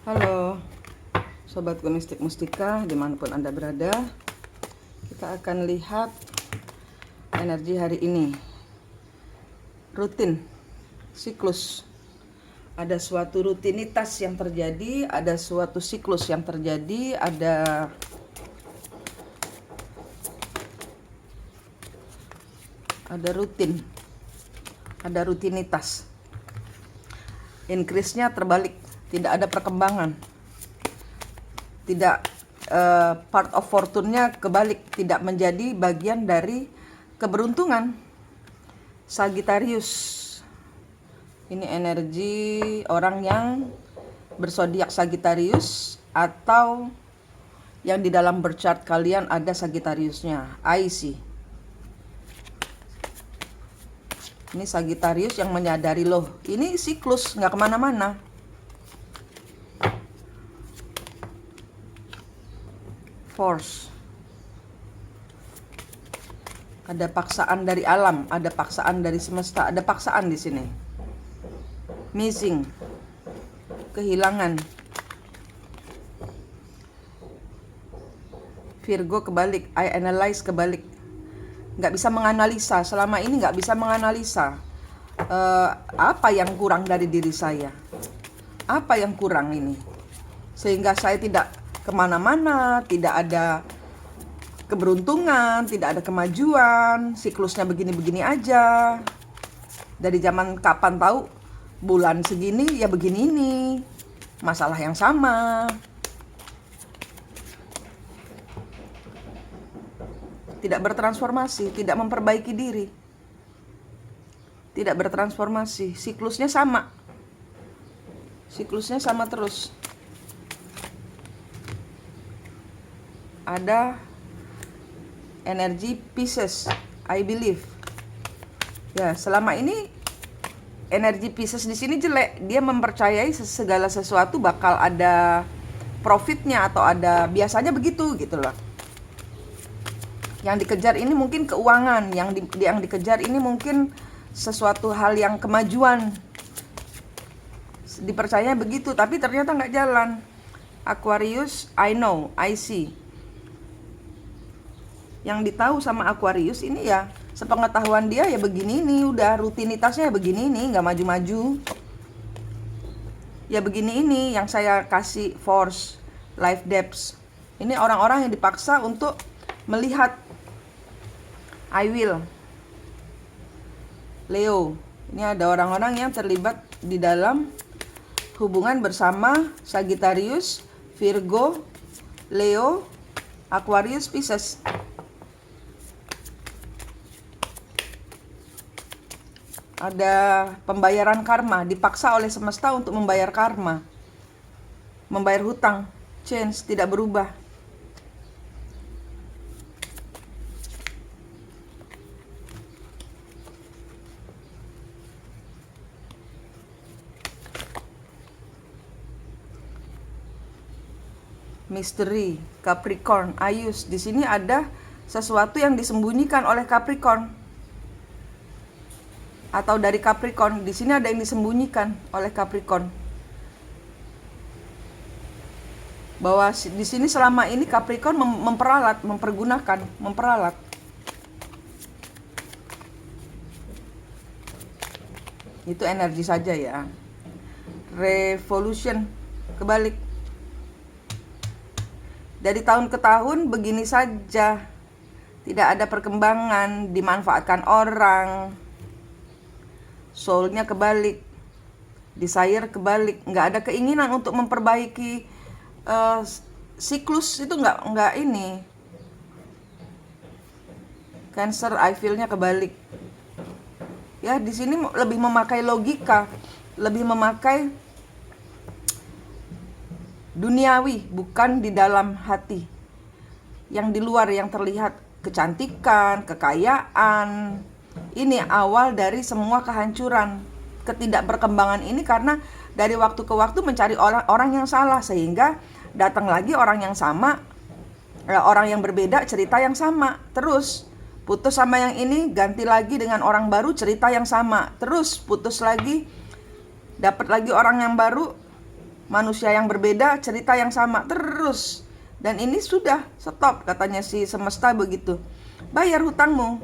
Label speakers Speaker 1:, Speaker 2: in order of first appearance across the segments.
Speaker 1: Halo Sobat Mistik Mustika dimanapun Anda berada. Kita akan lihat energi hari ini. Rutin, siklus. Ada suatu rutinitas yang terjadi, ada suatu siklus yang terjadi, ada rutin, ada rutinitas. Increase-nya terbalik, tidak ada perkembangan, tidak part of fortune-nya kebalik, tidak menjadi bagian dari keberuntungan. Sagittarius, ini energi orang yang bersodiak Sagittarius atau yang di dalam birth chart kalian ada Sagittariusnya. IC, ini Sagittarius yang menyadari loh, ini siklus, nggak kemana-mana. Force, ada paksaan dari alam, ada paksaan dari semesta, ada paksaan di sini. Missing, kehilangan. Virgo kebalik, I analyze kebalik. Nggak bisa menganalisa, selama ini nggak bisa menganalisa apa yang kurang dari diri saya, apa yang kurang ini, sehingga saya tidak kemana-mana, tidak ada keberuntungan, tidak ada kemajuan, siklusnya begini-begini aja. Dari zaman kapan tahu bulan segini ya begini ini, masalah yang sama. Tidak bertransformasi, tidak memperbaiki diri, tidak bertransformasi, siklusnya sama terus. Ada energi Pisces, I believe. Ya, selama ini energi Pisces di sini jelek. Dia mempercayai segala sesuatu bakal ada profitnya atau ada, biasanya begitu gitu loh. Yang dikejar ini mungkin keuangan, yang dikejar ini mungkin sesuatu hal yang kemajuan. Dipercaya begitu, tapi ternyata nggak jalan. Aquarius, I know, I see. Yang ditahu sama Aquarius ini ya sepengetahuan dia ya begini ini, udah rutinitasnya ya begini ini, nggak maju-maju. Ya begini ini yang saya kasih force, life depths. Ini orang-orang yang dipaksa untuk melihat. I will. Leo, ini ada orang-orang yang terlibat di dalam hubungan bersama Sagittarius, Virgo, Leo, Aquarius, Pisces. Ada pembayaran karma, dipaksa oleh semesta untuk membayar karma, membayar hutang, change, tidak berubah. Misteri, Capricorn, Ayus. Di sini ada sesuatu yang disembunyikan oleh Capricorn. Atau dari Capricorn, di sini ada yang disembunyikan oleh Capricorn. Bahwa di sini selama ini Capricorn memperalat. Itu energi saja ya. Revolution, kebalik. Dari tahun ke tahun begini saja, tidak ada perkembangan, dimanfaatkan orang, soulnya kebalik, desire kebalik, nggak ada keinginan untuk memperbaiki siklus itu, nggak ini. Cancer, I feel-nya kebalik. Ya di sini lebih memakai logika, lebih memakai duniawi, bukan di dalam hati. Yang di luar yang terlihat kecantikan, kekayaan. Ini awal dari semua kehancuran, ketidakberkembangan ini karena dari waktu ke waktu mencari orang yang salah, sehingga datang lagi orang yang sama, orang yang berbeda, cerita yang sama. Terus putus sama yang ini, ganti lagi dengan orang baru, cerita yang sama. Terus putus lagi, dapat lagi orang yang baru, manusia yang berbeda, cerita yang sama terus. Dan ini sudah stop, katanya si semesta begitu. Bayar hutangmu.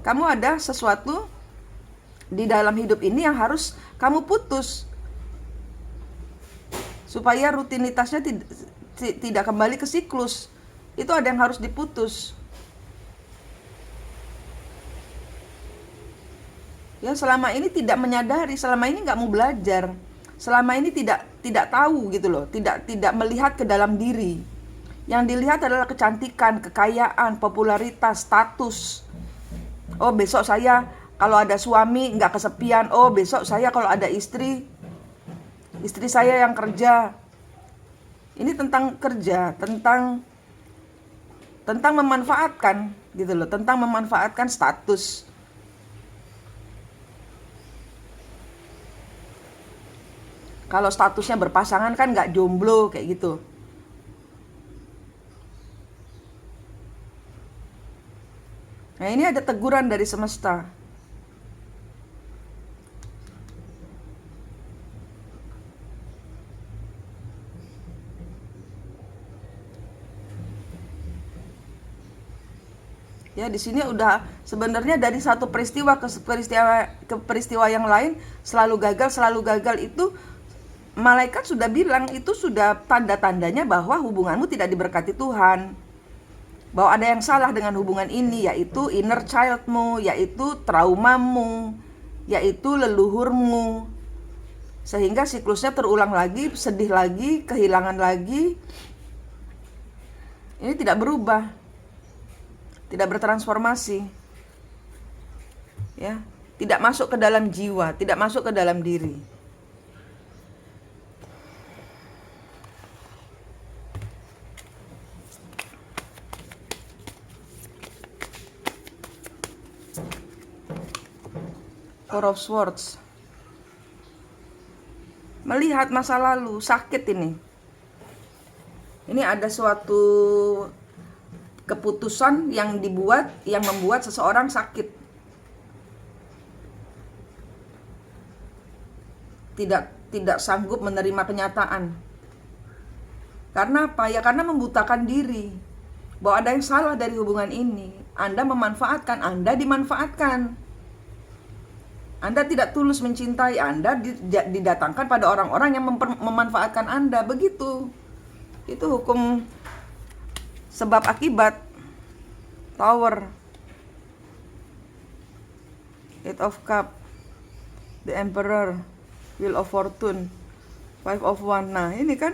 Speaker 1: Kamu ada sesuatu di dalam hidup ini yang harus kamu putus, supaya rutinitasnya tidak kembali ke siklus. Itu ada yang harus diputus. Ya, selama ini tidak menyadari, selama ini nggak mau belajar, selama ini tidak tahu gitu loh, tidak melihat ke dalam diri. Yang dilihat adalah kecantikan, kekayaan, popularitas, status. Oh, besok saya kalau ada suami nggak kesepian. Oh, besok saya kalau ada istri saya yang kerja. Ini tentang kerja, tentang memanfaatkan gitu loh, tentang memanfaatkan status. Kalau statusnya berpasangan kan nggak jomblo kayak gitu. Nah, ini ada teguran dari semesta. Ya, di sini udah sebenarnya dari satu peristiwa ke peristiwa yang lain selalu gagal itu malaikat sudah bilang, itu sudah tanda-tandanya bahwa hubunganmu tidak diberkati Tuhan. Bahwa ada yang salah dengan hubungan ini, yaitu inner childmu, yaitu traumamu, yaitu leluhurmu. Sehingga siklusnya terulang lagi, sedih lagi, kehilangan lagi. Ini tidak berubah, tidak bertransformasi. Ya, tidak masuk ke dalam jiwa, tidak masuk ke dalam diri. Four of Swords. Melihat masa lalu, sakit ini. Ini ada suatu keputusan yang membuat seseorang sakit. Tidak sanggup menerima kenyataan. Karena apa? Ya karena membutakan diri. Bahwa ada yang salah dari hubungan ini. Anda memanfaatkan, Anda dimanfaatkan. Anda tidak tulus mencintai, Anda didatangkan pada orang-orang yang memanfaatkan Anda. Begitu. Itu hukum sebab akibat. Tower. Eight of Cup. The Emperor. Wheel of Fortune. Five of Wands. Nah, ini kan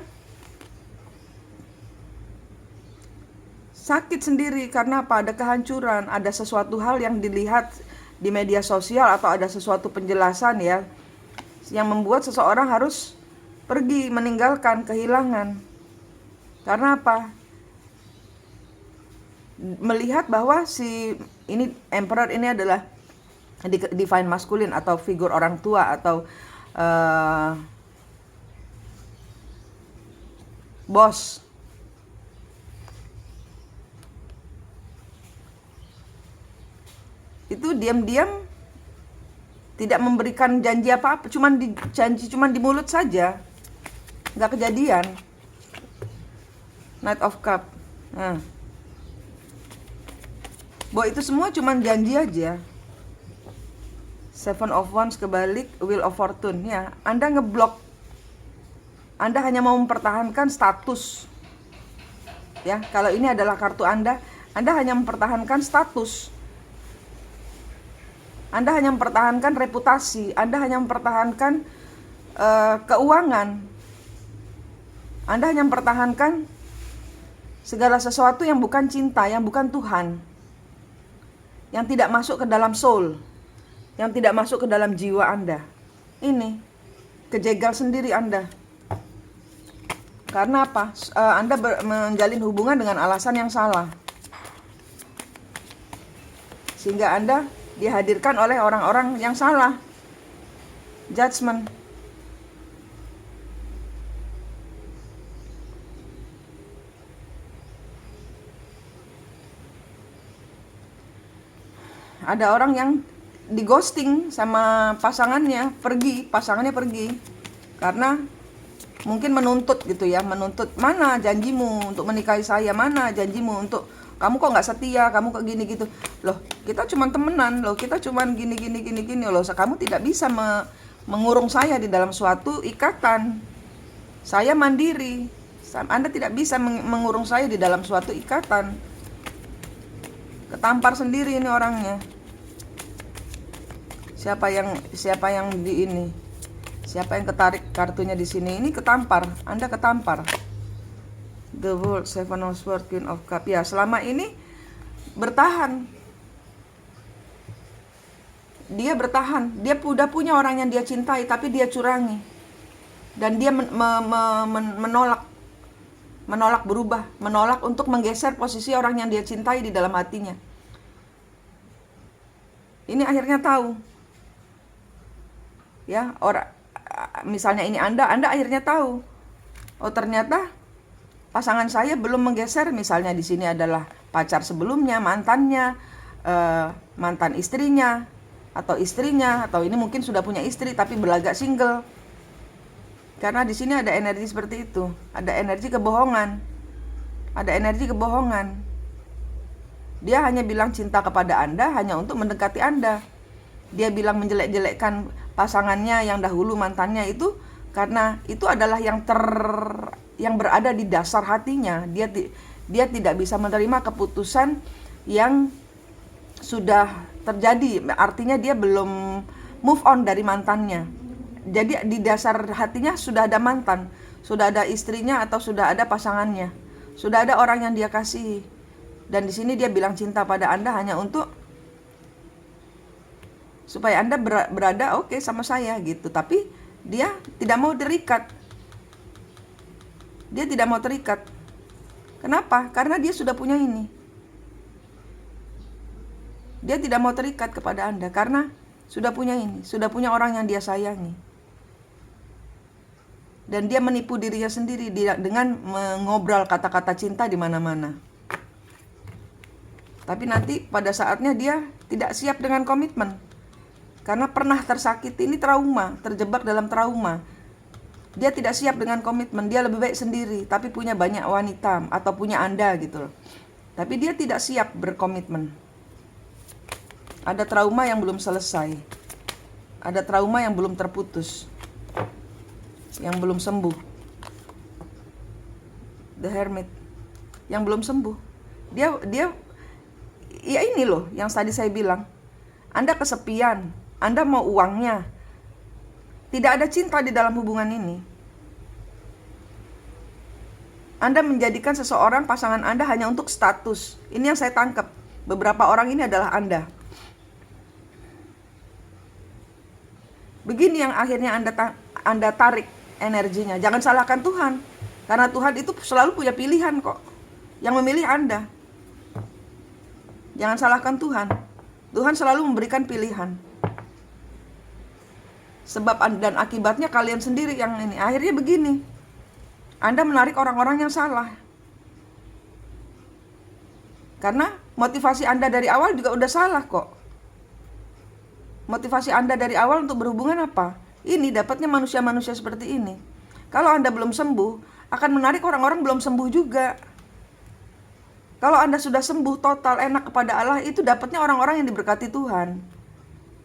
Speaker 1: sakit sendiri. Karena apa? Ada kehancuran. Ada sesuatu hal yang dilihat di media sosial atau ada sesuatu penjelasan ya yang membuat seseorang harus pergi, meninggalkan, kehilangan. Karena apa? Melihat bahwa si ini Emperor ini adalah divine maskulin atau figur orang tua atau bos. Itu diam-diam tidak memberikan janji apa-apa, cuman di mulut saja, nggak kejadian. Knight of Cup. Nah, bahwa itu semua cuman janji aja. Seven of Wands kebalik, Wheel of Fortune. Ya, Anda ngeblok. Anda hanya mau mempertahankan status. Ya, kalau ini adalah kartu Anda hanya mempertahankan status. Anda hanya mempertahankan reputasi, Anda hanya mempertahankan keuangan. Anda hanya mempertahankan segala sesuatu yang bukan cinta, yang bukan Tuhan. Yang tidak masuk ke dalam soul, yang tidak masuk ke dalam jiwa Anda. Ini kejegal sendiri Anda. Karena apa? Anda menjalin hubungan dengan alasan yang salah. Sehingga Anda dihadirkan oleh orang-orang yang salah. Judgment. Ada orang yang di ghosting sama pasangannya pergi karena mungkin menuntut gitu ya, menuntut, mana janjimu untuk menikahi saya, mana janjimu untuk, kamu kok nggak setia, kamu kok gini gitu. Loh, kita cuman temenan loh, kita cuman gini gini gini gini loh. Kamu tidak bisa mengurung saya di dalam suatu ikatan. Saya mandiri, Anda tidak bisa mengurung saya di dalam suatu ikatan. Ketampar sendiri ini orangnya. Siapa yang di ini? Siapa yang ketarik kartunya di sini? Ini ketampar, Anda ketampar. The World, Seven of Swords, Queen of Cups. Ya, selama ini bertahan. Dia bertahan. Dia udah punya orang yang dia cintai, tapi dia curangi. Dan dia menolak berubah, menolak untuk menggeser posisi orang yang dia cintai di dalam hatinya. Ini akhirnya tahu. Ya, misalnya ini Anda akhirnya tahu. Oh, ternyata pasangan saya belum menggeser, misalnya di sini adalah pacar sebelumnya, mantannya, mantan istrinya, atau ini mungkin sudah punya istri tapi berlagak single. Karena di sini ada energi seperti itu, ada energi kebohongan. Dia hanya bilang cinta kepada Anda hanya untuk mendekati Anda. Dia bilang menjelek-jelekkan pasangannya yang dahulu, mantannya itu, karena itu adalah yang berada di dasar hatinya. Dia tidak bisa menerima keputusan yang sudah terjadi. Artinya dia belum move on dari mantannya. Jadi di dasar hatinya sudah ada mantan, sudah ada istrinya atau sudah ada pasangannya, sudah ada orang yang dia kasihi. Dan di sini dia bilang cinta pada Anda hanya untuk supaya Anda berada oke sama saya gitu. Tapi dia tidak mau terikat. Dia tidak mau terikat. Kenapa? Karena dia sudah punya ini. Dia tidak mau terikat kepada Anda karena sudah punya ini, sudah punya orang yang dia sayangi. Dan dia menipu dirinya sendiri dengan mengobrol kata-kata cinta di mana-mana. Tapi nanti pada saatnya dia tidak siap dengan komitmen. Karena pernah tersakiti, ini trauma, terjebak dalam trauma. Dia tidak siap dengan komitmen, dia lebih baik sendiri, tapi punya banyak wanita atau punya Anda gitu loh. Tapi dia tidak siap berkomitmen. Ada trauma yang belum selesai. Ada trauma yang belum terputus. Yang belum sembuh. The Hermit. Yang belum sembuh. Dia ya ini loh yang tadi saya bilang. Anda kesepian, Anda mau uangnya. Tidak ada cinta di dalam hubungan ini. Anda menjadikan seseorang, pasangan Anda hanya untuk status. Ini yang saya tangkap. Beberapa orang ini adalah Anda. Begini yang akhirnya Anda tarik energinya. Jangan salahkan Tuhan. Karena Tuhan itu selalu punya pilihan kok. Yang memilih Anda. Jangan salahkan Tuhan. Tuhan selalu memberikan pilihan. Sebab dan akibatnya kalian sendiri yang ini. Akhirnya begini. Anda menarik orang-orang yang salah. Karena motivasi Anda dari awal juga udah salah kok. Motivasi Anda dari awal untuk berhubungan apa? Ini dapatnya manusia-manusia seperti ini. Kalau Anda belum sembuh, akan menarik orang-orang belum sembuh juga. Kalau Anda sudah sembuh total, enak kepada Allah, itu dapatnya orang-orang yang diberkati Tuhan.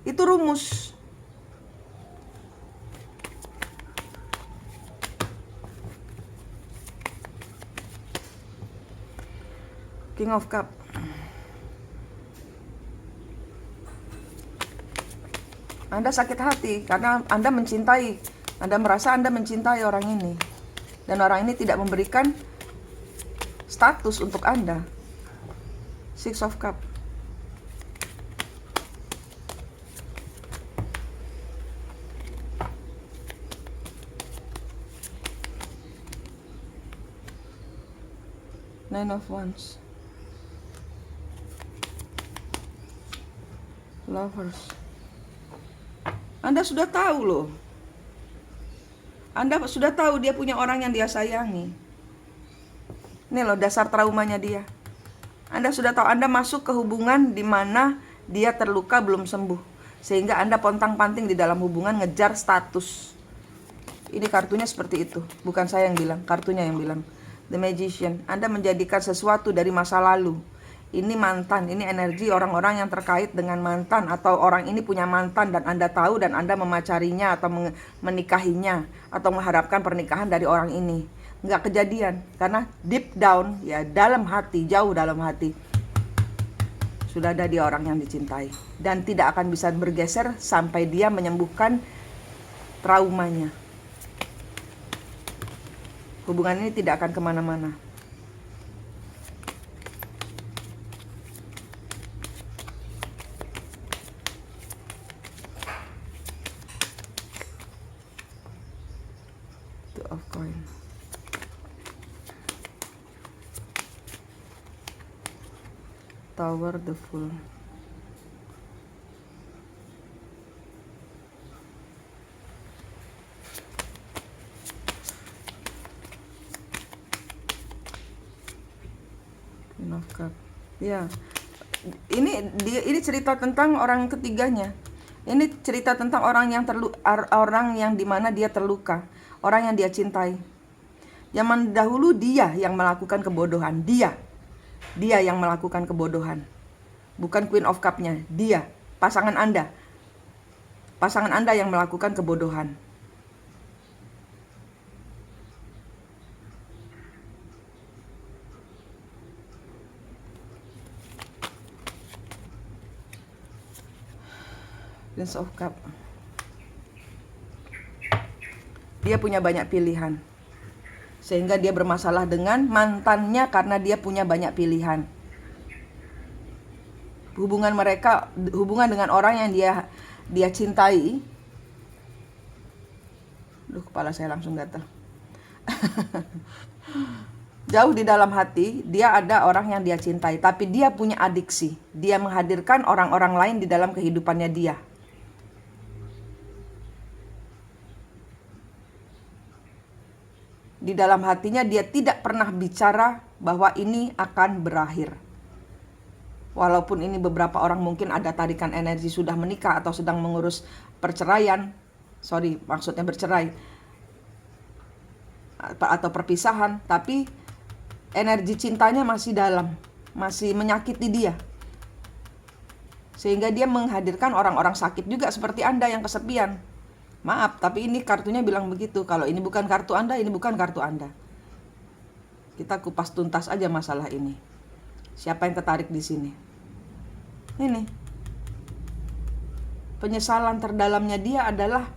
Speaker 1: Itu rumus. King of Cup. Anda sakit hati karena Anda mencintai. Anda merasa Anda mencintai orang ini. Dan orang ini tidak memberikan status untuk Anda. Six of Cup. Nine of Wands. Lovers. Anda sudah tahu loh. Anda sudah tahu dia punya orang yang dia sayangi. Ini loh dasar traumanya dia. Anda sudah tahu, Anda masuk ke hubungan di mana dia terluka belum sembuh. Sehingga Anda pontang-panting di dalam hubungan ngejar status. Ini kartunya seperti itu. Bukan saya yang bilang, kartunya yang bilang. The Magician. Anda menjadikan sesuatu dari masa lalu. Ini mantan, ini energi orang-orang yang terkait dengan mantan, atau orang ini punya mantan dan Anda tahu dan Anda memacarinya atau menikahinya atau mengharapkan pernikahan dari orang ini. Nggak kejadian karena deep down, ya dalam hati, jauh dalam hati, sudah ada dia orang yang dicintai dan tidak akan bisa bergeser sampai dia menyembuhkan traumanya. Hubungan ini tidak akan kemana-mana. Two of Coins. Tower, the Fool. Queen of Cup. Ya, ini cerita tentang orang ketiganya. Ini cerita tentang orang yang dimana dia terluka, orang yang dia cintai. Zaman dahulu dia yang melakukan kebodohan, dia yang melakukan kebodohan, bukan Queen of Cup-nya. Dia, pasangan Anda yang melakukan kebodohan. Prince of Cup. Dia punya banyak pilihan, sehingga dia bermasalah dengan mantannya karena dia punya banyak pilihan. Hubungan dengan orang yang dia cintai. Kepala saya langsung gatal. Jauh di dalam hati, dia ada orang yang dia cintai, tapi dia punya adiksi. Dia menghadirkan orang-orang lain di dalam kehidupannya dia. Di dalam hatinya dia tidak pernah bicara bahwa ini akan berakhir. Walaupun ini beberapa orang mungkin ada tarikan energi sudah menikah atau sedang mengurus perceraian. Maksudnya bercerai atau perpisahan, tapi energi cintanya masih dalam, masih menyakiti dia. Sehingga dia menghadirkan orang-orang sakit juga seperti Anda yang kesepian. Maaf, tapi ini kartunya bilang begitu. Kalau ini bukan kartu Anda, ini bukan kartu Anda. Kita kupas tuntas aja masalah ini. Siapa yang ketarik di sini? Ini. Penyesalan terdalamnya dia adalah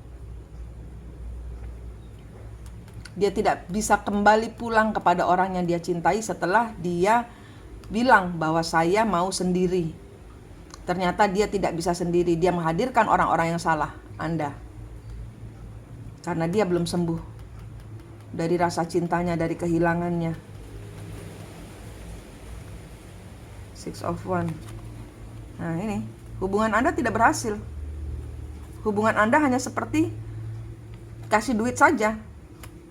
Speaker 1: dia tidak bisa kembali pulang kepada orang yang dia cintai setelah dia bilang bahwa saya mau sendiri. Ternyata dia tidak bisa sendiri. Dia menghadirkan orang-orang yang salah, Anda. Karena dia belum sembuh dari rasa cintanya, dari kehilangannya. Six of Wands. Nah ini, hubungan Anda tidak berhasil. Hubungan Anda hanya seperti kasih duit saja.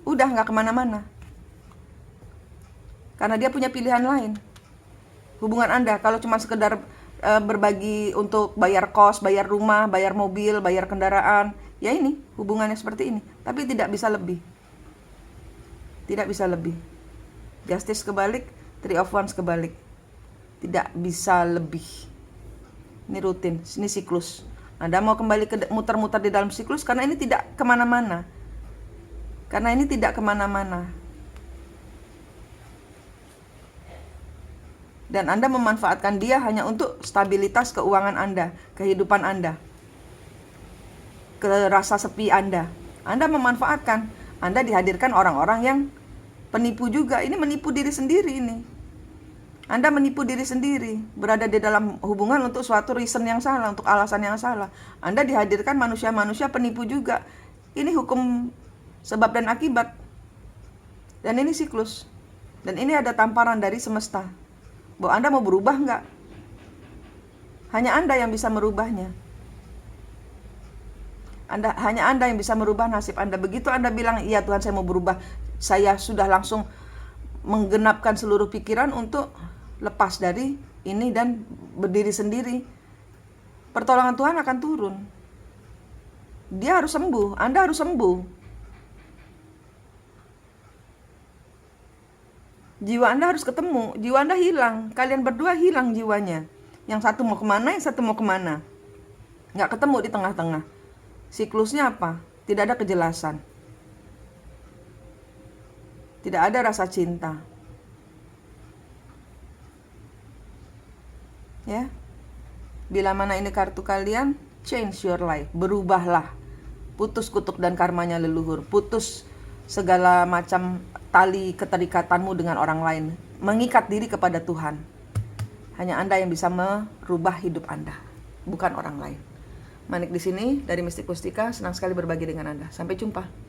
Speaker 1: Udah gak kemana-mana. Karena dia punya pilihan lain. Hubungan Anda kalau cuma sekedar berbagi untuk bayar kos, bayar rumah, bayar mobil, bayar kendaraan, ya ini hubungannya seperti ini. Tapi tidak bisa lebih. Tidak bisa lebih. Justice kebalik, Three of Wands kebalik. Tidak bisa lebih. Ini rutin, ini siklus. Anda mau kembali ke muter-muter di dalam siklus karena ini tidak kemana-mana. Karena ini tidak kemana-mana. Dan Anda memanfaatkan dia hanya untuk stabilitas keuangan Anda, kehidupan Anda, ke rasa sepi Anda. Anda memanfaatkan. Anda dihadirkan orang-orang yang penipu juga. Ini menipu diri sendiri ini. Anda menipu diri sendiri, berada di dalam hubungan untuk suatu reason yang salah, untuk alasan yang salah. Anda dihadirkan manusia-manusia penipu juga. Ini hukum sebab dan akibat. Dan ini siklus. Dan ini ada tamparan dari semesta. Bahwa Anda mau berubah enggak? Hanya Anda yang bisa merubahnya. Hanya Anda yang bisa merubah nasib Anda. Begitu Anda bilang, iya Tuhan saya mau berubah, saya sudah langsung menggenapkan seluruh pikiran untuk lepas dari ini dan berdiri sendiri. Pertolongan Tuhan akan turun. Dia harus sembuh, Anda harus sembuh. Jiwa Anda harus ketemu. Jiwa Anda hilang. Kalian berdua hilang jiwanya. Yang satu mau kemana, yang satu mau kemana. Nggak ketemu di tengah-tengah. Siklusnya apa? Tidak ada kejelasan. Tidak ada rasa cinta. Ya. Bila mana ini kartu kalian, change your life. Berubahlah. Putus kutuk dan karmanya leluhur. Putus segala macam tali keterikatanmu dengan orang lain. Mengikat diri kepada Tuhan. Hanya Anda yang bisa merubah hidup Anda, bukan orang lain. Manik di sini dari Mistik Pustika, senang sekali berbagi dengan Anda. Sampai jumpa.